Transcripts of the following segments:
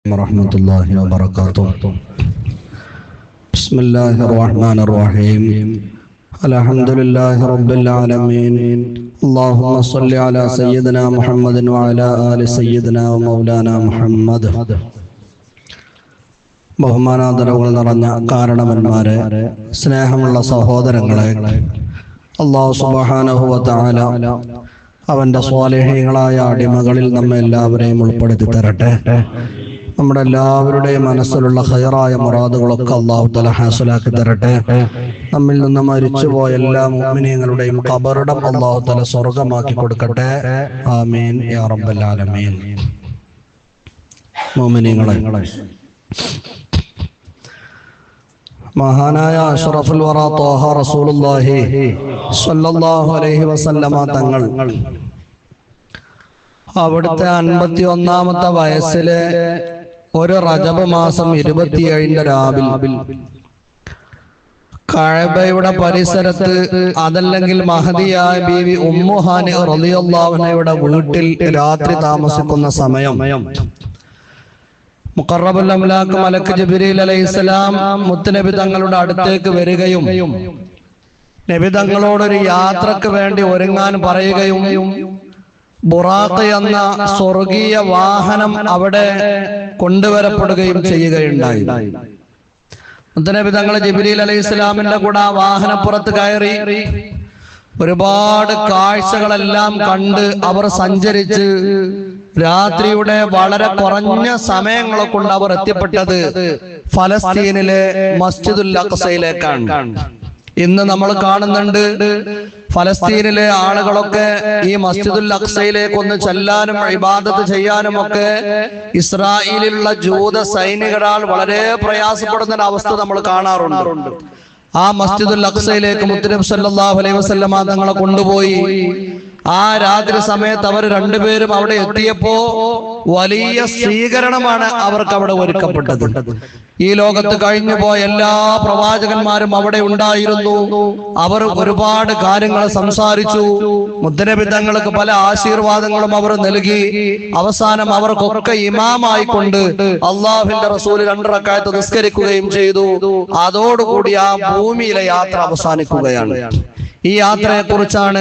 ورحمة الله وبركاته. بسم الله الرحمن الرحيم. الحمد لله رب العالمين. اللهم صل على سيدنا محمد وعلى آل سيدنا ومولانا محمد. ബഹുമാനാദരവുകൾ നിറഞ്ഞ കാരണവന്മാരെ, സ്നേഹമുള്ള സഹോദരങ്ങളെ, അല്ലാഹു സുബ്ഹാനഹു വ തആല അവന്റെ സ്വാലിഹീങ്ങളായ അടിമകളിൽ നമ്മെ എല്ലാവരെയും ഉൾപ്പെടുത്തി തരട്ടെ. നമ്മുടെ എല്ലാവരുടെയും മനസ്സിലുള്ള ഖൈറായ മുറാദുകളൊക്കെ അല്ലാഹു തആല ഹാസിലാക്കി തരട്ടെ. നമ്മിൽ നിന്ന് മരിച്ചുപോയ എല്ലാ മുഅ്മിനീങ്ങളുടെയും ഖബറിടം അല്ലാഹു തആല സ്വർഗ്ഗമാക്കി കൊടുക്കട്ടെ. ആമീൻ യാ റബ്ബൽ ആലമീൻ. മുഅ്മിനീങ്ങളെ, മഹാനായ അഷ്റഫുൽ വറ ത്വാഹ റസൂലുള്ളാഹി സ്വല്ലല്ലാഹു അലൈഹി വസല്ലമ തങ്ങൾ അവിടുത്തെ 51-ാമത്തെ വയസ്സിലെ ഒരു റജബ് മാസം 27-ന്റെ രാവിൽ കഅബയുടെ പരിസരത്ത്, അതല്ലെങ്കിൽ മഹദിയായ ബീവി ഉമ്മു ഹാനി റളിയല്ലാഹു അൻഹയുടെ വീട്ടിൽ രാത്രി താമസിക്കുന്ന സമയം മുഖറബുൽ അംലാക്ക് മലക്ക് ജിബ്രീൽ അലൈഹിസ്സലാം മുത്തുനബി തങ്ങളുടെ അടുത്തേക്ക് വരികയും നബി തങ്ങളോടൊരു യാത്രക്ക് വേണ്ടി ഒരുങ്ങാൻ പറയുകയും ബുറാഖ് എന്ന സ്വർഗീയ വാഹനം അവിടെ കൊണ്ടുവരപ്പെടുകയും ചെയ്യുകയുണ്ടായി. മുത്തുനബി തങ്ങൾ ജിബ്രീൽ അലൈഹിസ്സലാമിന്റെ കൂടെ ആ വാഹനപ്പുറത്ത് കയറി ഒരുപാട് കാഴ്ചകളെല്ലാം കണ്ട് അവർ സഞ്ചരിച്ച് രാത്രിയുടെ വളരെ കുറഞ്ഞ സമയങ്ങളെ കൊണ്ട് അവർ എത്തിപ്പെട്ടത് ഫലസ്തീനിലെ മസ്ജിദുൽ അഖ്സയിലേക്കാണ്. ഇന്ന് നമ്മൾ കാണുന്നുണ്ട്, ഫലസ്തീനിലെ ആളുകളൊക്കെ ഈ മസ്ജിദുൽ അഖ്സയിലേക്ക് ഒന്ന് ചെല്ലാനും ഇബാദത്ത് ചെയ്യാനും ഒക്കെ ഇസ്രായേലിലുള്ള ജൂത സൈനികരാൽ വളരെ പ്രയാസപ്പെടുന്ന ഒരു അവസ്ഥ നമ്മൾ കാണാറുണ്ട്. ആ മസ്ജിദുൽ അഖ്സയിലേക്ക് മുത്തുനബി സല്ലല്ലാഹു അലൈഹി വസല്ലമ തങ്ങളെ കൊണ്ടുപോയി. ആ രാത്രി സമയത്ത് അവർ രണ്ടുപേരും അവിടെ എത്തിയപ്പോ വലിയ സ്വീകരണമാണ് അവർക്ക് അവിടെ ഒരുക്കപ്പെട്ടത്. ഈ ലോകത്ത് കഴിഞ്ഞു പോയ എല്ലാ പ്രവാചകന്മാരും അവിടെ ഉണ്ടായിരുന്നു. അവർ ഒരുപാട് കാര്യങ്ങൾ സംസാരിച്ചു. മുത്തുനബി തങ്ങൾക്ക് പല ആശീർവാദങ്ങളും അവർ നൽകി. അവസാനം അവർക്കൊക്കെ ഇമാമായിക്കൊണ്ട് അള്ളാഹുവിന്റെ റസൂൽ 2 റക്അത്ത് നിസ്കരിക്കുകയും ചെയ്തു. അതോടുകൂടി ആ ഭൂമിയിലെ യാത്ര അവസാനിക്കുകയാണ്. ഈ യാത്രയെ കുറിച്ചാണ്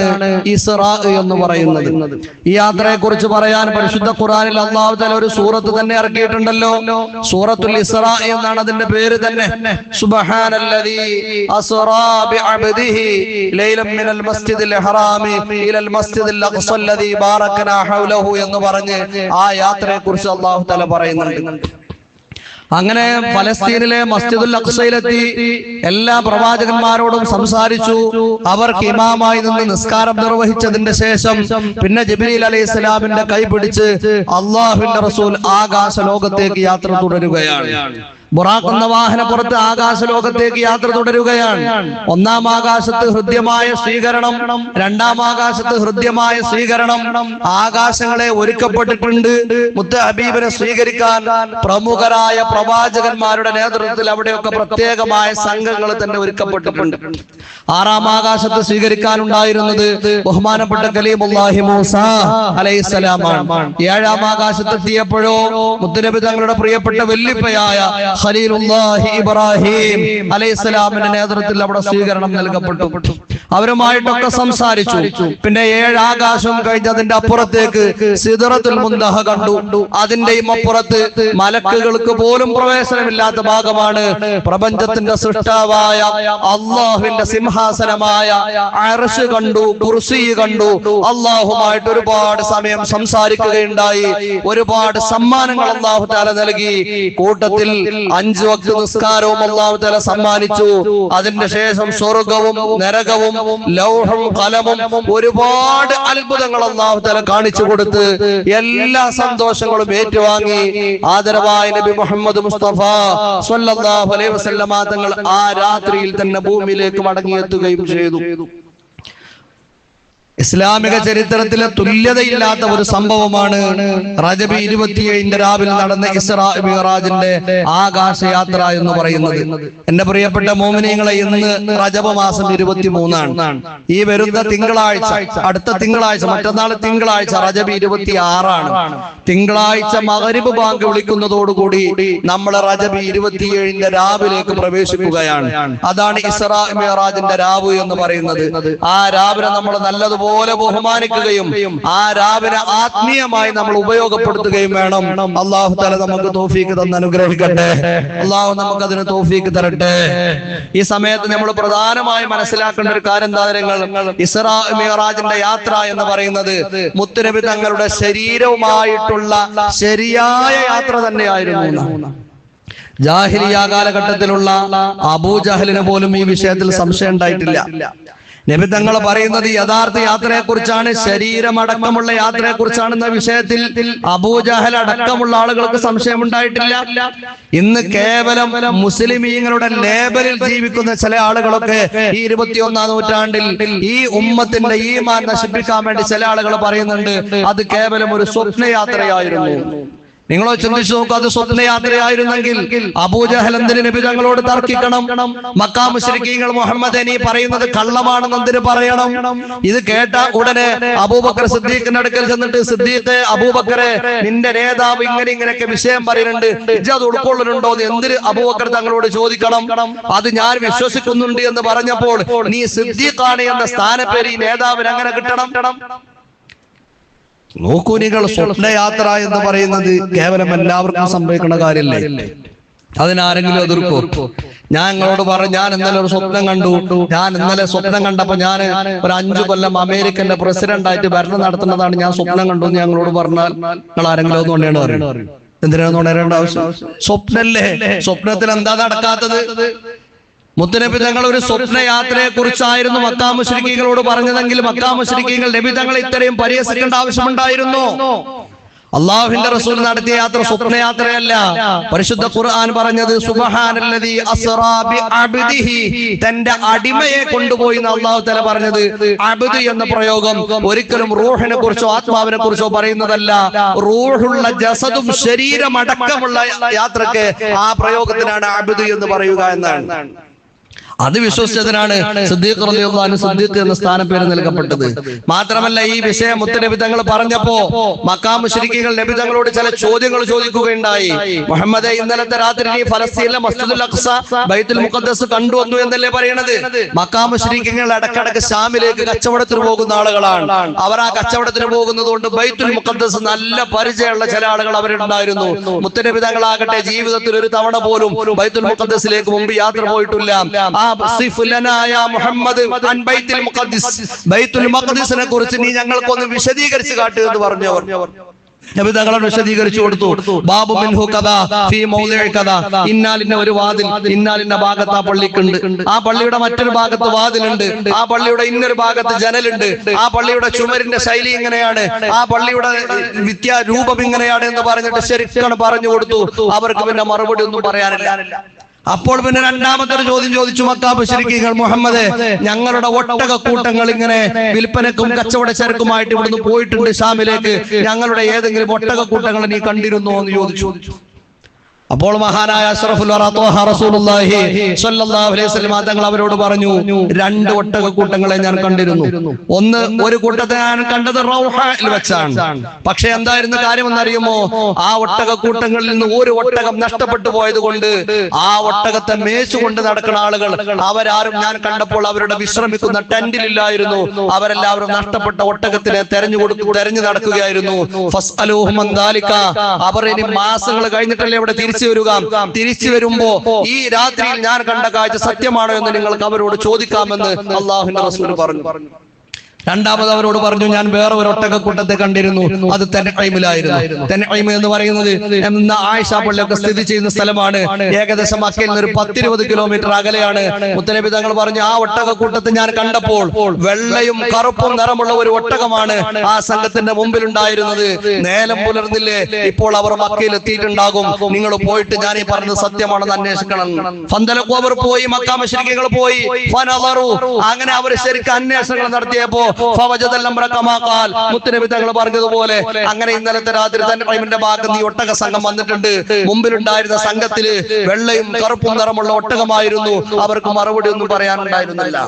ഇസ്റാ എന്ന് പറയുന്നത്. ഈ യാത്രയെ കുറിച്ച് പറയാൻ പരിശുദ്ധ ഖുർആനിൽ അല്ലാഹു തആല ഒരു സൂറത്ത് തന്നെ ഇറക്കിയിട്ടുണ്ടല്ലോ. സൂറത്തുൽ ഇസ്റാ എന്നാണ് അതിന്റെ പേര് തന്നെ. സുബ്ഹാനല്ലദീ അസ്റാ ബിഅബ്ദിഹി ലൈലൻ മിനൽ മസ്ജിദിൽ ഹറാമി ഇലൽ മസ്ജിദിൽ അഖ്സല്ലദീ ബാറകനാ ഹൗലഹു എന്ന് പറഞ്ഞ് ആ യാത്രയെ കുറിച്ച് അല്ലാഹു തആല പറയുന്നുണ്ട്. അങ്ങനെ ഫലസ്തീനിലെ മസ്ജിദുൽ അഖ്സയിലെത്തി എല്ലാ പ്രവാചകന്മാരോടും സംസാരിച്ചു. അവർക്ക് ഇമാമായി നിന്ന് നിസ്കാരം നിർവഹിച്ചതിന്റെ ശേഷം പിന്നെ ജിബ്രീൽ അലൈഹിസ്സലാമിന്റെ കൈ പിടിച്ച് അല്ലാഹുവിന്റെ റസൂൽ ആകാശ ലോകത്തേക്ക് യാത്ര തുടരുകയാണ്. ബുറാഖ് എന്ന വാഹനപ്പുറത്ത് ആകാശ ലോകത്തേക്ക് യാത്ര തുടരുകയാണ്. 1-ാം ആകാശത്ത് ഹൃദ്യമായ സ്വീകരണം, 2-ാം ആകാശത്ത് ഹൃദ്യമായ സ്വീകരണം. ആകാശങ്ങളെ ഒരുക്കപ്പെട്ടിട്ടുണ്ട് മുത്ത് ഹബീബിനെ സ്വീകരിക്കാൻ. പ്രമുഖരായ പ്രവാചകന്മാരുടെ നേതൃത്വത്തിൽ അവിടെയൊക്കെ പ്രത്യേകമായ സംഘങ്ങൾ തന്നെ ഒരുക്കപ്പെട്ടിട്ടുണ്ട്. 6-ാം ആകാശത്ത് സ്വീകരിക്കാനുണ്ടായിരുന്നത് ബഹുമാനപ്പെട്ട കലീമുല്ലാഹി മൂസ അലൈഹിസ്സലാമാണ്. 7-ാം ആകാശത്തെത്തിയപ്പോഴോ മുത്തുനബി തങ്ങളുടെ പ്രിയപ്പെട്ട വല്ലിപ്പയായ ഖലീലുല്ലാഹി ഇബ്രാഹിം അലൈഹിസ്സലാമിന്റെ നേതൃത്വത്തിൽ അവിടെ സ്വീകരണം നൽകപ്പെട്ടു. അവരുമായിട്ടൊക്കെ സംസാരിച്ചു. പിന്നെ 7 ആകാശം കഴിഞ്ഞ് അതിന്റെ അപ്പുറത്തേക്ക് സിദ്റത്തുൽ മുൻതഹ കണ്ടു. അതിന്റെയും അപ്പുറത്ത് മലക്കുകൾക്ക് പോലും പ്രവേശനമില്ലാത്ത ഭാഗമാണ്. പ്രപഞ്ചത്തിന്റെ സൃഷ്ടാവായ അല്ലാഹുവിന്റെ സിംഹാസനമായ അർശ് കണ്ടു, കുർസി കണ്ടു. അല്ലാഹുമായിട്ട് ഒരുപാട് സമയം സംസാരിക്കുകയുണ്ടായി. ഒരുപാട് സമ്മാനങ്ങൾ അല്ലാഹു തആല നൽകി. കൂട്ടത്തിൽ 5 വക്ത് നിസ്കാരവും അല്ലാഹു തആല സമ്മാനിച്ചു. അതിന്റെ ശേഷം സ്വർഗ്ഗവും നരകവും ലൗഹും ഖലമും ഒരുപാട് അത്ഭുതങ്ങൾ അല്ലാഹു തആല കാണിച്ചു കൊടുത്ത് എല്ലാ സന്തോഷങ്ങളും ഏറ്റുവാങ്ങി ആദരവായ നബി മുഹമ്മദ് മുസ്തഫ സ്വല്ലല്ലാഹു അലൈഹി വസല്ലമ തങ്ങൾ ആ രാത്രിയിൽ തന്നെ ഭൂമിയിലേക്ക് മടങ്ങിയെത്തുകയും ചെയ്തു. ഇസ്ലാമിക ചരിത്രത്തിലെ തുല്യതയില്ലാത്ത ഒരു സംഭവമാണ് റജബ് 27 രാവിലെ നടന്ന ഇസ്രാ മിഅ്റാജിന്റെ ആകാശയാത്ര എന്ന് പറയുന്നത്. എന്റെ പ്രിയപ്പെട്ട മോമിനീങ്ങളെ, ഇന്ന് റജബ് മാസം 23 ഈ വരുന്ന തിങ്കളാഴ്ച, അടുത്ത തിങ്കളാഴ്ച, മറ്റന്നാൾ തിങ്കളാഴ്ച റജബ് 26 തിങ്കളാഴ്ച മഗ്രിബ് ബാങ്ക് വിളിക്കുന്നതോടുകൂടി നമ്മൾ റജബ് 27 രാവിലേക്ക് പ്രവേശിക്കുകയാണ്. അതാണ് ഇസ്രാ മിഅ്റാജിന്റെ രാവ് എന്ന് പറയുന്നത്. ആ രാവിനെ നമ്മൾ നല്ലതുപോലെ ബഹുമാനിക്കുകയും ആ രാവിനെ ആത്മീയമായി നമ്മൾ ഉപയോഗപ്പെടുത്തുകയും വേണം. അല്ലാഹു തആല നമുക്ക് തൗഫീഖ് തന്ന് അനുഗ്രഹിക്കട്ടെ. അല്ലാഹു നമുക്ക് അതിന് തൗഫീഖ് തരട്ടെ. ഈ സമയത്ത് നമ്മൾ പ്രധാനമായി മനസ്സിലാക്കേണ്ട ഒരു കാര്യം എന്താ? ഇസ്രാ മിഅ്റാജിന്റെ യാത്ര എന്ന് പറയുന്നത് മുത്തുനബി തങ്ങളുടെ ശരീരവുമായിട്ടുള്ള ശരിയായ യാത്ര തന്നെയായിരുന്നു. ജാഹിലിയ്യ കാലഘട്ടത്തിലുള്ള അബൂജഹലിന് പോലും ഈ വിഷയത്തിൽ സംശയം ഉണ്ടായിട്ടില്ല. നബി തങ്ങൾ പറയുന്നത് യഥാർത്ഥ യാത്രയെ കുറിച്ചാണ്, ശരീരമടക്കമുള്ള യാത്രയെ കുറിച്ചാണെന്ന വിഷയത്തിൽ അബൂജഹൽ അടക്കമുള്ള ആളുകൾക്ക് സംശയമുണ്ടായിട്ടില്ല. ഇന്ന് കേവലം മുസ്ലിമീങ്ങളുടെ ലേബലിൽ ജീവിക്കുന്ന ചില ആളുകളൊക്കെ ഈ 21ാം നൂറ്റാണ്ടിൽ ഈ ഉമ്മത്തിന്റെ ഈമാൻ നശിപ്പിക്കാൻ വേണ്ടി ചില ആളുകൾ പറയുന്നുണ്ട് അത് കേവലം ഒരു സ്വപ്നയാത്രയായിരുന്നു. നിങ്ങളോ ചിന്തിച്ചു നോക്കൂ, അത് സ്വപ്നയാത്രയായിരുന്നെങ്കിൽ അബൂജഹൽ എന്തിന് നബി തങ്ങളോട് തർക്കിക്കണം? മക്കാ മുശ്രിക്കീങ്ങൾ മുഹമ്മദ് നീ പറയുന്നത് കള്ളമാണെന്ന് എന്തിന് പറയണം? ഇത് കേട്ട ഉടനെ അബൂബക്കർ സിദ്ദീഖിന്റെ അടുക്കൽ ചെന്നിട്ട്, സിദ്ദീഖ്, അബൂബക്കറെ, നിന്റെ നേതാവ് ഇങ്ങനെയൊക്കെ വിഷയം പറയുന്നുണ്ട്, അത് ഉൾക്കൊള്ളുന്നുണ്ടോ എന്ന് എന്തിന് അബൂബക്കർ തങ്ങളോട് ചോദിക്കണം? അത് ഞാൻ വിശ്വസിക്കുന്നുണ്ട് എന്ന് പറഞ്ഞപ്പോൾ നീ സിദ്ദീഖാണ് എന്ന സ്ഥാനപ്പേര് ഈ നേതാവിന് അങ്ങനെ കിട്ടണം? നോക്കൂ നിങ്ങൾ, സ്വപ്നയാത്ര എന്ന് പറയുന്നത് കേവലം എല്ലാവർക്കും സംഭവിക്കുന്ന കാര്യമല്ലേ? അതിനാരെങ്കിലും എതിർക്കോ? ഞാൻ നിങ്ങളോട് പറഞ്ഞു, ഞാൻ ഇന്നലെ ഒരു സ്വപ്നം കണ്ടു. ഞാൻ ഇന്നലെ സ്വപ്നം കണ്ടപ്പോ ഞാൻ ഒരു 5 കൊല്ലം അമേരിക്കന്റെ പ്രസിഡന്റ് ആയിട്ട് ഭരണം നടത്തുന്നതാണ് ഞാൻ സ്വപ്നം കണ്ടു എന്ന് ഞങ്ങളോട് പറഞ്ഞാൽ നിങ്ങൾ ആരെങ്കിലും ഒന്നും കൊണ്ടാണ് പറയുന്നത്? എന്തിനാണ് ഉണരേണ്ട ആവശ്യം? സ്വപ്നല്ലേ? സ്വപ്നത്തിൽ എന്താ നടക്കാത്തത്? മുത്തുനബി തങ്ങൾ ഒരു സ്വപ്നയാത്രയെ കുറിച്ചായിരുന്നു മക്കാ മുശ്രിക്കീങ്ങളോട് പറഞ്ഞതെങ്കിൽ മക്കാ മുശ്രിക്കീങ്ങൾ നബി തങ്ങളെ ഇത്രയും പരിഹസിക്കേണ്ട ആവശ്യമുണ്ടായിരുന്നു? അള്ളാഹുവിന്റെ റസൂൽ നടത്തിയ യാത്ര സ്വപ്നയാത്രയല്ല. പരിശുദ്ധ ഖുർആൻ പറഞ്ഞത് സുബ്ഹാനല്ലദീ അസ്റാ ബിഅബ്ദിഹി, തന്റെ അടിമയെ കൊണ്ടുപോയി എന്ന് അള്ളാഹു തആല പറഞ്ഞത്. അബ്ദ് എന്ന പ്രയോഗം ഒരിക്കലും റൂഹിനെ കുറിച്ചോ ആത്മാവിനെ കുറിച്ചോ പറയുന്നതല്ല. റൂഹുള്ള ജസദും ശരീരമടക്കമുള്ള യാത്രക്ക് ആ പ്രയോഗത്തിനാണ് അബ്ദ് എന്ന് പറയുക എന്നാണ്. അത് വിശ്വസിച്ചതിനാണ് സിദ്ദീഖ് റളിയല്ലാഹു അൻഹു സിദ്ദീഖ് എന്ന സ്ഥാനപ്പേര് നൽകപ്പെട്ടത്. മാത്രമല്ല, ഈ വിഷയം മുത്തുനബി തങ്ങൾ പറഞ്ഞപ്പോ മക്കാ മുശ്രിക്കീങ്ങൾ നബി തങ്ങളോട് ചില ചോദ്യങ്ങൾ ചോദിക്കുകയുണ്ടായി. മുഹമ്മദേ, ഇന്നലത്തെ രാത്രി നീ ഫലസ്തീനിലെ മസ്ജിദുൽ അഖ്സ, ബൈത്തുൽ മുഖദ്ദസ് കണ്ടുവന്നു എന്നല്ലേ പറയണത്? മക്കാ മുശ്രിക്കീങ്ങൾ ഇടക്കിടക്ക് ശാമിലേക്ക് കച്ചവടത്തിന് പോകുന്ന ആളുകളാണ്. അവർ ആ കച്ചവടത്തിന് പോകുന്നത് കൊണ്ട് ബൈത്തുൽ മുഖദ്ദസ് നല്ല പരിചയമുള്ള ചില ആളുകൾ അവരുണ്ടായിരുന്നു. മുത്തുനബി തങ്ങളാകട്ടെ ജീവിതത്തിൽ ഒരു തവണ പോലും ബൈത്തുൽ മുഖദ്ദസിലേക്ക് മുമ്പ് യാത്ര പോയിട്ടില്ല. ബൈത്തുൽ മഖ്ദിസിനെ കുറിച്ച് നീ ഞങ്ങൾക്കൊന്ന് വിശദീകരിച്ച് കാട്ടുക എന്ന് പറഞ്ഞവർ നബി തങ്ങൾ വിശദീകരിച്ചു കൊടുത്തു. ബാബു മിൻഹു കദാ ഫീ മൗദിഇ കദാ, ഇന്നാലിന്റെ ഒരു വാതിൽ ഇന്നാലിന്റെ ഭാഗത്ത് ആ പള്ളിക്കുണ്ട്, ആ പള്ളിയുടെ മറ്റൊരു ഭാഗത്ത് വാതിലുണ്ട്, ആ പള്ളിയുടെ ഇന്നൊരു ഭാഗത്ത് ജനലുണ്ട്, ആ പള്ളിയുടെ ചുമരിന്റെ ശൈലി ഇങ്ങനെയാണ്, ആ പള്ളിയുടെ രൂപം ഇങ്ങനെയാണ് എന്ന് പറഞ്ഞിട്ട് ശരിക്കും പറഞ്ഞു കൊടുത്തു. അവർക്ക് പിന്നെ മറുപടി ഒന്നും പറയാനില്ല. അപ്പോൾ പിന്നെ രണ്ടാമത്തെ ഒരു ചോദ്യം ചോദിച്ചു മക്കാ മുശ്രിക്കീങ്ങൾ, മുഹമ്മദേ, ഞങ്ങളുടെ ഒട്ടക കൂട്ടങ്ങൾ ഇങ്ങനെ വിൽപ്പനക്കും കച്ചവട ചരക്കുമായിട്ട് ഇവിടുന്ന് പോയിട്ടുണ്ട് ഷാമിലേക്ക്, ഞങ്ങളുടെ ഏതെങ്കിലും ഒട്ടക കൂട്ടങ്ങൾ നീ കണ്ടിരുന്നോ എന്ന് ചോദിച്ചു. അപ്പോൾ മഹാനായ അഷ്റഫുൽ വറാ ത്വാഹ റസൂലുള്ളാഹി സ്വല്ലല്ലാഹു അലൈഹി വസല്ലം തങ്ങൾ അവരോട് പറഞ്ഞു, 2 ഒട്ടക കൂട്ടങ്ങളെ ഞാൻ കണ്ടിരുന്നു. ഒരു കൂട്ടത്തെ ഞാൻ കണ്ടത് റൗഹയിൽ വെച്ചാണ്. പക്ഷെ എന്തായിരുന്നു കാര്യമെന്നറിയുമോ? ആ ഒട്ടക കൂട്ടങ്ങളിൽ നിന്ന് ഒരു ഒട്ടകം നഷ്ടപ്പെട്ടു പോയത് കൊണ്ട് ആ ഒട്ടകത്തെ മേച്ചുകൊണ്ട് നടക്കുന്ന ആളുകൾ അവരാരും ഞാൻ കണ്ടപ്പോൾ അവരുടെ വിശ്രമിക്കുന്ന ടെന്റിലില്ലായിരുന്നു. അവരെല്ലാവരും നഷ്ടപ്പെട്ട ഒട്ടകത്തിനെ തെരഞ്ഞു നടക്കുകയായിരുന്നു. ഫസ്അലൂഹും അൻ ദാലിക, അവർ ഇനി മാസങ്ങൾ കഴിഞ്ഞിട്ടല്ലേ ഇവിടെ തിരിച്ചു വരുമ്പോ ഈ രാത്രിയിൽ ഞാൻ കണ്ട കാഴ്ച സത്യമാണോ എന്ന് നിങ്ങൾക്ക് അവരോട് ചോദിക്കാമെന്ന് അള്ളാഹുവിന്റെ റസൂൽ പറഞ്ഞു. രണ്ടാമത് അവരോട് പറഞ്ഞു, ഞാൻ വേറെ ഒരു ഒട്ടകക്കൂട്ടത്തെ കണ്ടിരുന്നു. അത് തൻഈമിലായിരുന്നു. തൻഈം എന്ന് പറയുന്നത് ആയിഷ പള്ളിയൊക്കെ സ്ഥിതി ചെയ്യുന്ന സ്ഥലമാണ്. ഏകദേശം മക്കയിൽ നിന്ന് ഒരു 10-20 കിലോമീറ്റർ അകലെയാണ്. മുത്തനബി തങ്ങൾ പറഞ്ഞു, ആ ഒട്ടകക്കൂട്ടത്തെ ഞാൻ കണ്ടപ്പോൾ വെള്ളയും കറുപ്പും നിറമുള്ള ഒരു ഒട്ടകമാണ് ആ സംഘത്തിന്റെ മുമ്പിൽ ഉണ്ടായിരുന്നത്. നേരം പുലർന്നില്ലേ, ഇപ്പോൾ അവർ മക്കയിൽ എത്തിയിട്ടുണ്ടാകും, നിങ്ങൾ പോയിട്ട് ഞാൻ ഈ പറഞ്ഞത് സത്യമാണെന്ന് അന്വേഷിക്കണം. ഫന്തലഖു, അവർ പോയി, മക്കാ മുശ്രിക്കീങ്ങൾ പോയി. ഫനളറു, അങ്ങനെ അവർ ശരിക്കും അന്വേഷണങ്ങൾ നടത്തിയപ്പോ മുത്തുനബി തങ്ങൾ പറഞ്ഞതുപോലെ അങ്ങനെ ഇന്നലത്തെ രാത്രി തന്നെ ടൈമിന്റെ ഭാഗത്ത് ഈ ഒട്ടക സംഘം വന്നിട്ടുണ്ട്. മുമ്പിലുണ്ടായിരുന്ന സംഘത്തില് വെള്ളയും കറുപ്പും നിറമുള്ള ഒട്ടകമായിരുന്നു. അവർക്ക് മറുപടി ഒന്നും പറയാനുണ്ടായിരുന്നില്ല.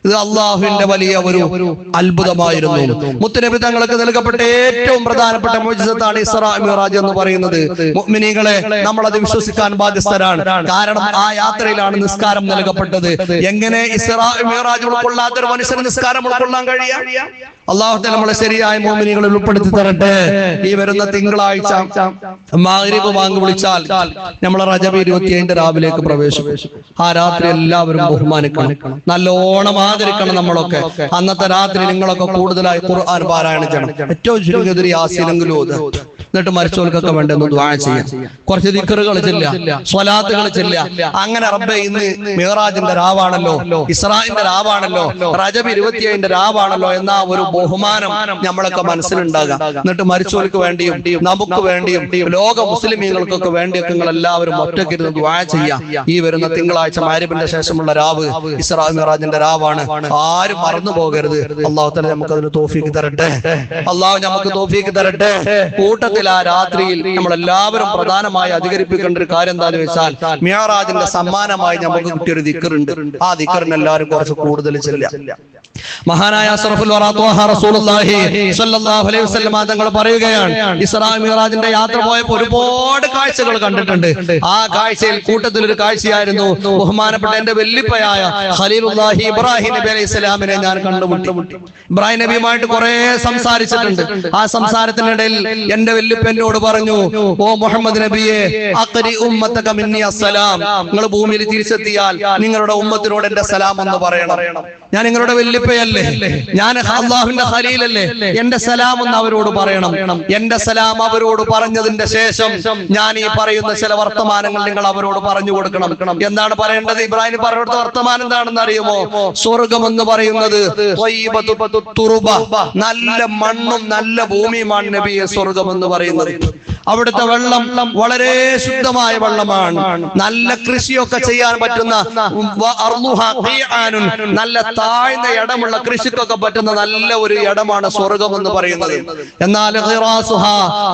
ഇത് അള്ളാഹുവിന്റെ വലിയ ഒരു അത്ഭുതമായിരുന്നു. മുത്തുനബി തങ്ങൾക്ക് നൽകപ്പെട്ട ഏറ്റവും പ്രധാനപ്പെട്ട മുഅ്ജിസത്താണ് ഇസ്രാ മിഅ്റാജ് എന്ന് പറയുന്നത്. മുഅ്മിനീങ്ങളെ, നമ്മൾ അത് വിശ്വസിക്കാൻ ബാധ്യസ്ഥരാണ്. കാരണം ആ യാത്രയിലാണ് നിസ്കാരം നൽകപ്പെട്ടത്. എങ്ങനെ ഇസ്രാ മിഅ്റാജ് ഉൾക്കൊള്ളാത്തൊരു മനുഷ്യന് നിസ്കാരം ഉൾക്കൊള്ളാൻ കഴിയാ? അള്ളാഹു തആല നമ്മളെ ശരിയായ മുഅ്മിനീങ്ങളിൽ ഉൾപ്പെടുത്തി തരട്ടെ. ഈ വരുന്ന തിങ്കളാഴ്ച മഗ്രിബ് ബാങ്ക് വിളിച്ചാൽ നമ്മൾ റജബ് 27 രാവിലേക്ക് പ്രവേശിക്കും. ആ രാത്രി എല്ലാവരും ബഹുമാനിക്കണം, നല്ലോണം ആദരിക്കണം. നമ്മളൊക്കെ അന്നത്തെ രാത്രി നിങ്ങളൊക്കെ കൂടുതലായി ഖുർആൻ പാരായണം ചെയ്യണം. ഏറ്റവും ചുരുങ്ങിയത് ഒരു യാസീനെങ്കിലും ഓതുക. എന്നിട്ട് മരിച്ചവർക്കൊക്കെ വേണ്ടി ഒന്ന് ദുആ ചെയ്യാം. കുറച്ച് ദിക്റുകൾ ചെല്ലുക, സ്വലാത്തുകൾ ചെല്ലുക. അങ്ങനെ റബ്ബേ, ഇന്ന് മിഅ്റാജിന്റെ രാവാണല്ലോ, ഇസ്രാഇന്റെ രാവാണല്ലോ, റജബ് 27 രാവാണല്ലോ എന്ന ഒരു ബഹുമാനം നമ്മളൊക്കെ മനസ്സിലുണ്ടാകുക. എന്നിട്ട് മരിച്ചവർക്ക് വേണ്ടിയും നമുക്ക് വേണ്ടിയും ലോക മുസ്ലിമീങ്ങൾക്കൊക്കെ വേണ്ടിയൊക്കെ നിങ്ങൾ എല്ലാവരും ഒറ്റയ്ക്കിരുന്ന് ദുആ ചെയ്യാം. ഈ വരുന്ന തിങ്കളാഴ്ച മഗ്രിബിന്റെ ശേഷമുള്ള രാവ് ഇസ്രാ മിഅ്റാജിന്റെ രാവാണ്. ആരും മറന്നു പോകരുത്. അല്ലാഹു തആല നമുക്ക് അതിന് തൗഫീഖ് തരട്ടെ. അല്ലാഹു നമുക്ക് തൗഫീഖ് തരട്ടെ. കൂട്ടത്തിൽ ആ രാത്രിയിൽ നമ്മൾ എല്ലാവരും പ്രധാനമായി അധികരിപ്പിക്കേണ്ട ഒരു കാര്യം എന്താണെന്ന് വെച്ചാൽ, മിഅ്റാജിന്റെ സമ്മാനമായി നമുക്ക് കിട്ടിയൊരു ദിക്റുണ്ട്. ആ ദിക്റിന് എല്ലാവരും കുറച്ച് കൂടുതൽ ചെല്ലുക. മഹാനായ അഷ്റഫുൽ വറാ ത്വാഹ റസൂലുള്ളാഹി സ്വല്ലല്ലാഹു അലൈഹി വസല്ലം തങ്ങൾ പറയുകയാണ്, ഇസ്രാ മിഅ്റാജിന്റെ യാത്ര പോയപ്പോൾ ഒരുപാട് കാഴ്ചകൾ കണ്ടിട്ടുണ്ട്. ആ കാഴ്ചയിൽ കൂട്ടത്തിൽ ഒരു കാഴ്ചയായിരുന്നു ബഹുമാനപ്പെട്ട എന്റെ വല്ലിപ്പയായ ഖലീലുല്ലാഹി ഇബ്രാഹിം നബി അലൈഹി സ്വലാമിനെ ഞാൻ കണ്ടുമുട്ടി. ഇബ്രാഹിം നബിയുമായിട്ട് കുറെ സംസാരിച്ചിട്ടുണ്ട്. ആ സംസാരത്തിനിടയിൽ എന്റെ വല്ലിപ്പ എന്നോട് പറഞ്ഞു, ഓ മുഹമ്മദ് നബിയെ, അഖരി ഉമ്മതക മിന്നി അസ്സലാം. നിങ്ങൾ ഭൂമിയിൽ തിരിച്ചെത്തിയാൽ നിങ്ങളുടെ ഉമ്മത്തിനോട് എന്റെ സലാം എന്ന് പറയണം. ഞാൻ നിങ്ങളുടെ വല്ലിപ്പയല്ലേ, ഞാൻ അല്ലാഹുവിന്റെ ഖലീലല്ലേ, എന്റെ സലാം എന്ന് അവരോട് പറയണം. എന്റെ സലാം അവരോട് പറഞ്ഞതിന്റെ ശേഷം ഞാൻ ഈ പറയുന്ന ചില വർത്തമാനങ്ങൾ നിങ്ങൾ അവരോട് പറഞ്ഞു കൊടുക്കണം. എന്താണ് പറയേണ്ടത്? ഇബ്രാഹിം പറഞ്ഞ വർത്തമാനം എന്താണെന്ന് അറിയുമോ? സ്വർഗം എന്ന് പറയുന്നത് നല്ല മണ്ണും നല്ല ഭൂമിയുമാണ് നബിയെ സ്വർഗം എന്ന് പറയുന്നത്. അവിടുത്തെ വെള്ളം വളരെ ശുദ്ധമായ വെള്ളമാണ്. നല്ല കൃഷിയൊക്കെ ചെയ്യാൻ പറ്റുന്ന, നല്ല താഴ്ന്ന ഇടമുള്ള കൃഷിക്കൊക്കെ പറ്റുന്ന നല്ല ഒരു ഇടമാണ് സ്വർഗം എന്ന് പറയുന്നത്. എന്നാൽ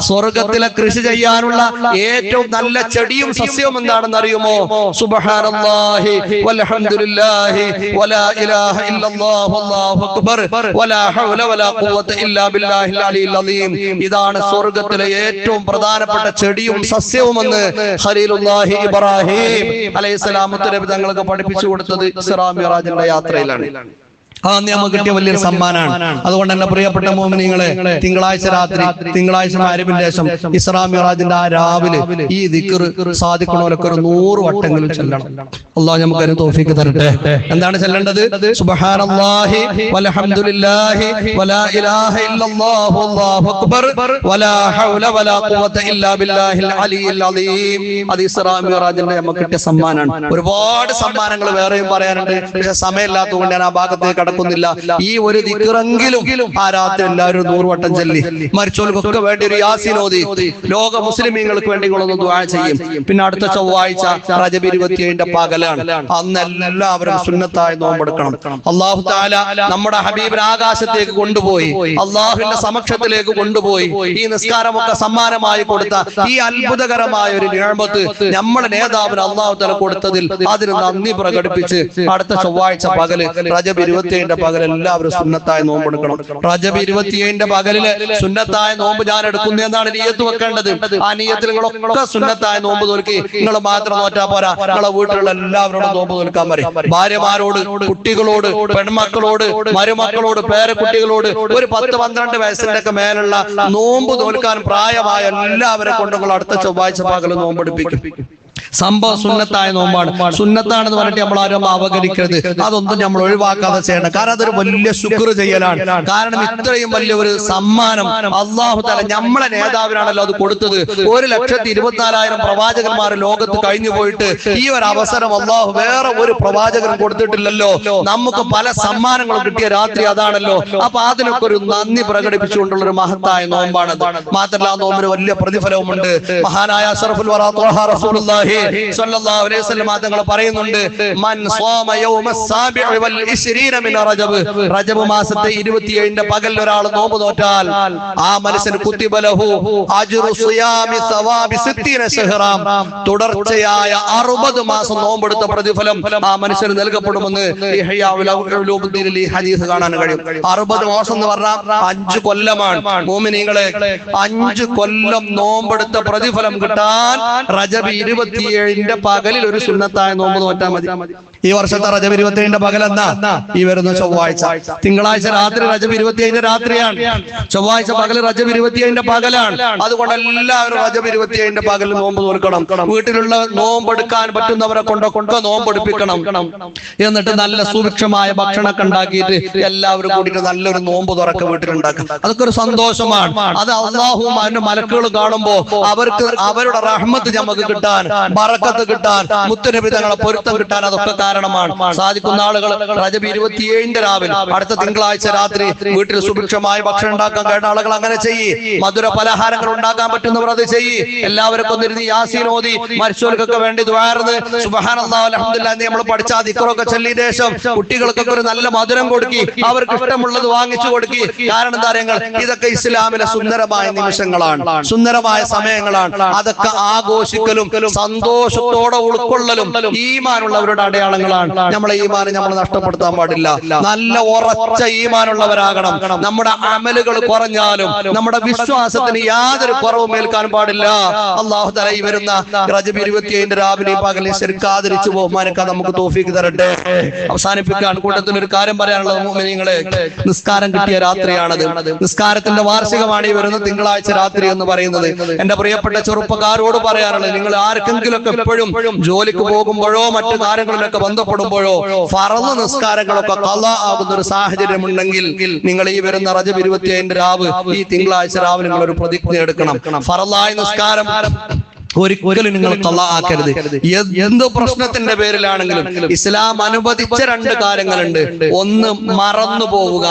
സ്വർഗത്തിലെ കൃഷി ചെയ്യാനുള്ള ഏറ്റവും നല്ല ചെടിയും സസ്യവും എന്താണെന്ന് അറിയുമോ? സുബ്ഹാനല്ലാഹി വൽഹംദുലില്ലാഹി വലാ ഇലാഹ ഇല്ലല്ലാഹു വല്ലാഹു അക്ബർ വലാ ഹൗല വലാ ഖുവത ഇല്ലാ ബില്ലാഹിൽ അലിയിൽ അലീം. ഇതാണ് സ്വർഗത്തിലെ ഏറ്റവും പ്രധാനപ്പെട്ട ചെടിയും സസ്യവുമെന്ന് ഖലീലുല്ലാഹി ഇബ്രാഹിം അലൈഹിസ്സലാം നബി തങ്ങൾക്ക് പഠിപ്പിച്ചു കൊടുത്തത് ഇസ്രാ മിഅ്റാജിന്റെ യാത്രയിലാണ്. നമുക്ക് കിട്ടിയ വലിയൊരു സമ്മാനമാണ്. അതുകൊണ്ട് തന്നെ പ്രിയപ്പെട്ട മുഅ്മിനീങ്ങളെ, തിങ്കളാഴ്ച രാത്രി, തിങ്കളാഴ്ച മഗ്രിബിന് ശേഷം ഇസ്രാ മിഅ്റാജിന്റെ ആ രാവിലെ ഈ ദിക്ർ സാധിക്കണോലൊക്കെ ഒരു 100 വട്ടെങ്കിലും ചെല്ലണം. അല്ലാഹു നമുക്ക് അതിന് തൗഫീഖ് തരട്ടെ. എന്താണ് ചെല്ലേണ്ടത്? സുബ്ഹാനല്ലാഹി വൽഹംദുലില്ലാഹി വലാ ഇലാഹ ഇല്ലല്ലാഹു വല്ലാഹു അക്ബർ വലാ ഹൗല വലാ ഖുവത ഇല്ലാ ബില്ലാഹിൽ അലിയിൽ അലീം. അത് ഇസ്രാ മിഅ്റാജിന്റെ നമുക്ക് കിട്ടിയ സമ്മാനമാണ്. ഒരുപാട് സമ്മാനങ്ങൾ വേറെയും പറയാനുണ്ട്. പക്ഷെ സമയമില്ലാത്തതുകൊണ്ട് ഞാൻ ആ ഭാഗത്തേക്ക് ില്ല. ഈ ഒരു ദിക്റെങ്കിലും ആ രാത്രി എല്ലാവരും 100 വട്ടം ചൊല്ലി മരിച്ചവർക്കൊക്കെ വേണ്ടി ഒരു യാസീൻ ഓതി ലോക മുസ്ലിമീങ്ങൾക്ക് വേണ്ടി ഒന്ന് ദുആ ചെയ്യും. പിന്നെ അടുത്ത ചൊവ്വാഴ്ച റജബ് 27 പകലാണ്. അന്ന് എല്ലാവരും സുന്നത്തായി നോമ്പെടുക്കണം. അല്ലാഹു തആല നമ്മുടെ ഹബീബിനെ ആകാശത്തേക്ക് കൊണ്ടുപോയി, അല്ലാഹുവിന്റെ സമക്ഷത്തിലേക്ക് കൊണ്ടുപോയി ഈ നിസ്കാരമൊക്കെ സമ്മാനമായി കൊടുത്ത ഈ അത്ഭുതകരമായ ഒരു നിഅമത്ത് നമ്മുടെ നേതാവിന് അല്ലാഹു തആല കൊടുത്തതിൽ അതിന് നന്ദി പ്രകടിപ്പിച്ച് അടുത്ത ചൊവ്വാഴ്ച പകല് റജബ് 27 പകൽ എല്ലാവരും സുന്നത്തായ നോമ്പെടുക്കണം. റജബ് 27 പകലില് സുന്നത്തായ നോമ്പ് ഞാൻ എടുക്കുന്നതെന്നാണ് നിയ്യത്ത് വെക്കേണ്ടത്. ആ നിയ്യത്തിൽ നിങ്ങളൊക്കെ സുന്നത്തായ നോമ്പ് നോക്കി. നിങ്ങൾ മാത്രം നോറ്റാ പോരാ, നിങ്ങളെ വീട്ടിലുള്ള എല്ലാവരോടും നോമ്പ് നോൽക്കാൻ പറയും. ഭാര്യമാരോട്, കുട്ടികളോട്, പെൺമക്കളോട്, മരുമക്കളോട്, പേരക്കുട്ടികളോട്, ഒരു 10-12 വയസ്സിന്റെ ഒക്കെ മേലുള്ള നോമ്പ് നോൽക്കാൻ പ്രായമായ എല്ലാവരെ കൊണ്ട് നിങ്ങൾ അടുത്ത ചൊവ്വാഴ്ച പകൽ നോമ്പെടുപ്പിക്കും. സംഭവം സുന്നത്തായ നോമ്പാണ്. സുന്നത്താണെന്ന് പറഞ്ഞിട്ട് നമ്മൾ ആരും അവഗണിക്കരുത്. അതൊന്നും നമ്മൾ ഒഴിവാക്കാതെ ചെയ്യണം. കാരണം അതൊരു വലിയ ശുക്ർ ചെയ്യലാണ്. കാരണം ഇത്രയും വലിയ ഒരു സമ്മാനം അല്ലാഹു തആല നമ്മളെ നേതാവിനാണല്ലോ അത് കൊടുത്തത്. 1,24,000 പ്രവാചകന്മാർ ലോകത്ത് കഴിഞ്ഞു പോയിട്ട് ഈ ഒരു അവസരം അല്ലാഹു വേറെ ഒരു പ്രവാചകനും കൊടുത്തിട്ടില്ലല്ലോ. നമുക്ക് പല സമ്മാനങ്ങളും കിട്ടിയ രാത്രി അതാണല്ലോ. അപ്പൊ അതിനൊക്കെ ഒരു നന്ദി പ്രകടിപ്പിച്ചുകൊണ്ടുള്ള ഒരു മഹത്തായ നോമ്പാണത്. മാത്രമല്ല ആ നോമ്പിന് വലിയ പ്രതിഫലവുമുണ്ട്. മഹാനായ അഷ്റഫുൽ വറാ ത്വാഹ റസൂലുള്ളാഹി സ്വല്ലല്ലാഹു അലൈഹി വസല്ലം തങ്ങൾ പറയുന്നുണ്ട്, മൻ സ്വാമ യൗമസ് സാബിഇ വൽ 20 മിൻ റജബ്, റജബ് മാസത്തെ 27ന്റെ പകൽ ഒരാൾ നോമ്പ് നോറ്റാൽ ആ മനുഷ്യന് കുത്തിബ ലഹു അജ്റു സിയാമി സവാബി 60 ശഹ്റാം, തുടർച്ചയായ 60 മാസം നോമ്പെടുത്ത പ്രതിഫലം ആ മനുഷ്യന് നൽകപ്പെടുമെന്ന് ഇഹ്യാ ഉലൂമുദ്ദീനിൽ ഈ ഹദീസ് കാണാൻ കഴിയും. 60 മാസം എന്ന് പറഞ്ഞാൽ 5 കൊല്ലമാണ്. മോമിനീങ്ങളെ, 5 കൊല്ലം നോമ്പെടുത്ത പ്രതിഫലം കിട്ടാൻ റജബ് 27ന്റെ പകലിൽ ഒരു സുന്നത്തായ നോമ്പ് നോറ്റാൽ മതി. ഈ വർഷത്തെ റജബ് 27ന്റെ പകൽ എന്നാ? ഈ വരുന്ന ചൊവ്വാഴ്ച. തിങ്കളാഴ്ച രാത്രി റജബ് 27 രാത്രിയാണ്, ചൊവ്വാഴ്ച പകൽ റജബ് 27ന്റെ പകലാണ്. അതുകൊണ്ട് എല്ലാവരും റജബ് 27ന്റെ പകൽ നോമ്പ് നോക്കണം. വീട്ടിലുള്ള നോമ്പെടുക്കാൻ പറ്റുന്നവരെ കൊണ്ടൊക്കെ നോമ്പെടുപ്പിക്കണം. എന്നിട്ട് നല്ല സുഭിക്ഷമായ ഭക്ഷണമൊക്കെ ഉണ്ടാക്കിയിട്ട് എല്ലാവരും കൂടിയിട്ട് നല്ലൊരു നോമ്പ് തുറക്ക വീട്ടിലുണ്ടാക്കും. അതൊക്കെ ഒരു സന്തോഷമാണ്. അത് അള്ളാഹുവും അതിന്റെ മലക്കുകൾ കാണുമ്പോ അവർക്ക് അവരുടെ റഹ്മത്ത് നമുക്ക് കിട്ടാൻ, ബറക്കത്ത് കിട്ടാൻ, മുത്തുനബി തങ്ങളെ പൊരുത്തം കിട്ടാൻ അതൊക്കെ കാരണമാണ്. സാധിക്കുന്ന ആളുകൾ റജബ് 27ന്റെ രാവിലെ അടുത്ത തിങ്കളാഴ്ച രാത്രി വീട്ടിൽ സുഭിക്ഷമായ ഭക്ഷണം ഉണ്ടാക്കാൻ കഴിയുന്ന ആളുകൾ അങ്ങനെ ചെയ്യ്. മധുര പലഹാരങ്ങൾ ഉണ്ടാക്കാൻ പറ്റുന്നവർ അത് ചെയ്യ്. എല്ലാവർക്കും ഒന്നിരുന്ന് യാസീൻ ഓതി മരിച്ചവർക്കൊക്കെ വേണ്ടി ദുആർന്ന് സുബ്ഹാനല്ലാഹ് അൽഹംദുലില്ലാഹ് നമ്മൾ പഠിച്ച ദിക്റൊക്കെ ചൊല്ലിയ ശേഷം കുട്ടികൾക്കൊക്കെ ഒരു നല്ല മധുരം കൊടുക്കി, അവർക്ക് ഇഷ്ടമുള്ളത് വാങ്ങിച്ചു കൊടുക്കി. കാരണം എന്താ അറിയാങ്ങൾ, ഇതൊക്കെ ഇസ്ലാമിലെ സുന്ദരമായ നിമിഷങ്ങളാണ്, സുന്ദരമായ സമയങ്ങളാണ്. അതൊക്കെ ആഘോഷിക്കലും സന്തോഷത്തോടെ ഉൾക്കൊള്ളലും ഈമാനുള്ളവരുടെ അടയാളങ്ങളാണ്. നമ്മളെ ഈമാൻ നമ്മൾ നഷ്ടപ്പെടുത്താൻ പാടില്ല. നല്ല ഉറച്ച ഈമാനുള്ളവരാകണം. നമ്മുടെ അമലുകൾ കുറഞ്ഞാലും നമ്മുടെ വിശ്വാസത്തിന് യാതൊരു കുറവും ഏൽക്കാൻ പാടില്ല. അല്ലാഹു തആല ഈ വരുന്ന റജബ് 27ന്റെ രാവിലെ പകലിൽ ശരിക്കും ആദരിച്ചു ബഹുമാനിക്കാൻ നമുക്ക് തൗഫീഖ് തരട്ടെ. അവസാനിപ്പിക്കാൻ കൂട്ടത്തിൽ ഒരു കാര്യം പറയാനുള്ളത്, മുഅ്മിനീങ്ങളെ, നിസ്കാരം കിട്ടിയ രാത്രിയാണത്. നിസ്കാരത്തിന്റെ വാർഷികമാണ് ഈ വരുന്ന തിങ്കളാഴ്ച രാത്രി എന്ന് പറയുന്നത്. എന്റെ പ്രിയപ്പെട്ട ചെറുപ്പക്കാരോട് പറയാനുള്ളത്, നിങ്ങൾ ആർക്കെങ്കിലൊക്കെ എപ്പോഴും ജോലിക്ക് പോകുമ്പോഴോ മറ്റു കാര്യങ്ങളിലൊക്കെ ബന്ധപ്പെടുമ്പോഴോ ഫർള് നിസ്കാരങ്ങളൊക്കെ ഖളാ ആകുന്ന ഒരു സാഹചര്യം ഉണ്ടെങ്കിൽ നിങ്ങൾ ഈ വരുന്ന റജബ് 27ന്റെ രാവ് ഈ തിങ്കളാഴ്ച രാവിലെ നിങ്ങൾ ഒരു പ്രതിജ്ഞ എടുക്കണം. ഫർളായ നിസ്കാരം ഒരിക്കലും നിങ്ങൾ ഖളാ ആക്കരുത്. എന്ത് പ്രശ്നത്തിന്റെ പേരിലാണെങ്കിലും ഇസ്ലാം അനുവദിച്ച 2 കാര്യങ്ങളുണ്ട്. ഒന്ന്, മറന്നു പോവുക.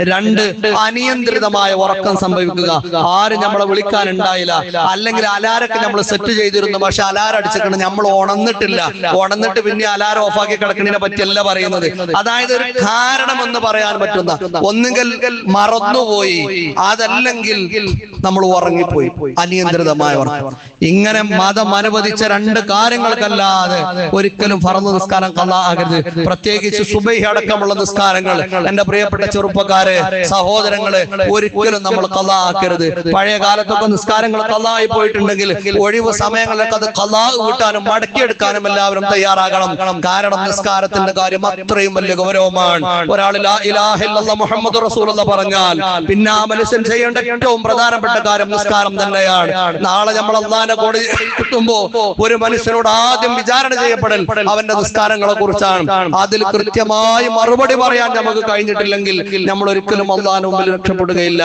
2, അനിയന്ത്രിതമായ ഉറക്കം സംഭവിക്കുക. ആരും നമ്മളെ വിളിക്കാനുണ്ടായില്ല, അല്ലെങ്കിൽ അലാരൊക്കെ നമ്മൾ സെറ്റ് ചെയ്തിരുന്നു, പക്ഷെ അലാരം അടിച്ചിട്ടുണ്ട്, നമ്മൾ ഉണർന്നിട്ടില്ല, ഉണർന്നിട്ട് പിന്നെ അലാരം ഓഫാക്കി കിടക്കുന്നതിനെ പറ്റിയല്ല പറയുന്നത്. അതായത് ഒരു കാരണം എന്ന് പറയാൻ പറ്റുന്ന, ഒന്നുകിൽ മറന്നുപോയി, അതല്ലെങ്കിൽ നമ്മൾ ഉറങ്ങിപ്പോയി, അനിയന്ത്രിതമായ ഉറക്കം. ഇങ്ങനെ മതം അനുവദിച്ച 2 കാര്യങ്ങൾക്കല്ലാതെ ഒരിക്കലും ഫർള് നിസ്കാരം ഖളാ ആകരുത്. പ്രത്യേകിച്ച് സുബഹി അടക്കമുള്ള നിസ്കാരങ്ങൾ എന്റെ പ്രിയപ്പെട്ട ചെറുപ്പക്കാരെ, സഹോദരങ്ങളെ, ഒരിക്കലും നമ്മൾ ഖളാ ആക്കരുത്. പഴയ കാലത്തൊക്കെ നിസ്കാരങ്ങൾ ഖളാ ആയി പോയിട്ടുണ്ടെങ്കിൽ ഒഴിവ് സമയങ്ങളിലൊക്കെ അത് ഖളാ വീട്ടാനും മടക്കിയെടുക്കാനും എല്ലാവരും തയ്യാറാകണം. കാരണം നിസ്കാരത്തിന്റെ കാര്യം അത്രയും വലിയ ഗൗരവമാണ്. ഒരാൾ ലാ ഇലാഹ ഇല്ലല്ലാഹ് മുഹമ്മദുർ റസൂലുള്ളാഹ് പറഞ്ഞാൽ പിന്നെ ആ മനുഷ്യൻ ചെയ്യേണ്ട ഏറ്റവും പ്രധാനപ്പെട്ട കാര്യം നിസ്കാരം തന്നെയാണ്. നാളെ നമ്മൾ അല്ലാഹുവിന്റെ കോടതി കിട്ടുമ്പോ ഒരു മനുഷ്യനോട് ആദ്യം വിചാരണ ചെയ്യപ്പെടൽ അവന്റെ നിസ്കാരങ്ങളെ കുറിച്ചാണ്. അതിൽ കൃത്യമായി മറുപടി പറയാൻ നമുക്ക് കഴിഞ്ഞിട്ടില്ലെങ്കിൽ നമ്മൾ ഒരിക്കലും അല്ലാഹുവിന്റെ മുമ്പിൽ രക്ഷപ്പെടുകയില്ല.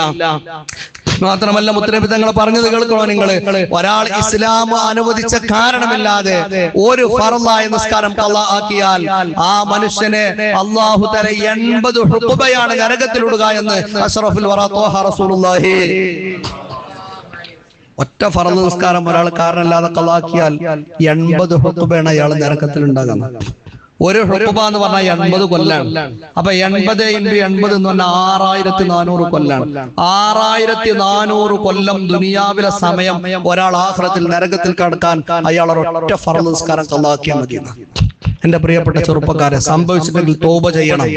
മാത്രമല്ല, മുത്തനബി തങ്ങൾ പറഞ്ഞത് കേൾക്കണോ നിങ്ങൾ? ഒരാൾ ഇസ്ലാം അനുവദിച്ച കാരണമില്ലാതെ ഒരു ഫർളായ നിസ്കാരം ഖളാ ആക്കിയാൽ ആ മനുഷ്യനെ അല്ലാഹു തആല 80 ഹുഖബയാണ് നരകത്തിലിടുക എന്ന് അഷ്റഫുൽ വറാ ത്വാഹ റസൂലുള്ളാഹി. ഒറ്റ ഫർള് നിസ്കാരം ഒരാൾ കാരണമില്ലാതെ ഖളാക്കിയാൽ 80 ഹുഖബയാണ് അയാൾ നരകത്തിൽ ഉണ്ടാകുന്നത്. ഒരു ഹുഖബ എന്ന് പറഞ്ഞാൽ 80 കൊല്ലാണ്. അപ്പൊ 80 × 80 എന്ന് പറഞ്ഞാൽ 6400 കൊല്ലാണ്. 6400 കൊല്ലം ദുനിയാവിലെ സമയം ഒരാൾ ആഖിറത്തിൽ നരകത്തിൽ കടക്കാൻ അയാൾ ഒറ്റ ഫർള് നിസ്കാരം ഖളാക്കിയാൽ മതി. എന്റെ പ്രിയപ്പെട്ട ചെറുപ്പക്കാരെ, സംഭവിച്ചിട്ടുണ്ടെങ്കിൽ തൗബ ചെയ്യണം.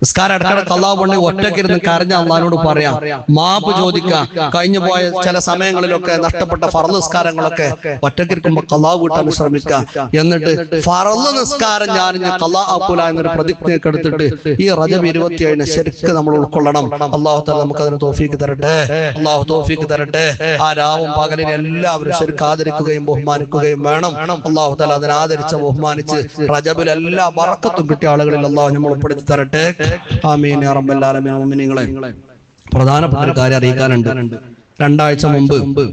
നിസ്കാരം ഇടയ്ക്കിടെ ഖളാ കൊണ്ട് ഒറ്റക്കിരുന്ന് കരഞ്ഞ അല്ലാഹുവിനോട് പറയാം, മാപ്പ് ചോദിക്കാം. കഴിഞ്ഞു പോയ ചില സമയങ്ങളിലൊക്കെ നഷ്ടപ്പെട്ട ഫർള് നിസ്കാരങ്ങളൊക്കെ ഒറ്റക്കിരിക്കുമ്പോൾ ഖളാ വീട്ടാൻ ശ്രമിക്കുക. എന്നിട്ട് ഫർള് നിസ്കാരം ഞാൻ ഖളാ ആക്കൂല എന്നൊരു പ്രതിജ്ഞയൊക്കെ എടുത്തിട്ട് ഈ റജബ് 27 ശരിക്കും നമ്മൾ ഉൾക്കൊള്ളണം. അല്ലാഹു തആല നമുക്ക് അതിന് തൗഫീഖ് തരട്ടെ. അല്ലാഹു തൗഫീഖ് തരട്ടെ. ആ രാവും പകലും എല്ലാവരും ശരിക്കും ആദരിക്കുകയും ബഹുമാനിക്കുകയും വേണം. അല്ലാഹു തആല അതിനെ ആദരിച്ച് ബഹുമാനിച്ച് റജബിൽ എല്ലാ ബറക്കത്തും കിട്ടിയ ആളുകളിൽ അല്ലാഹു നമ്മൾ ഉൾപ്പെടുത്തി തരട്ടെ. ആമീൻ യാ റബ്ബൽ ആലമീൻ. മുഅ്മിനീങ്ങളെ, പ്രധാനപ്പെട്ട ഒരു കാര്യം അറിയിക്കാനുണ്ട്. 2 ആഴ്ച മുമ്പ്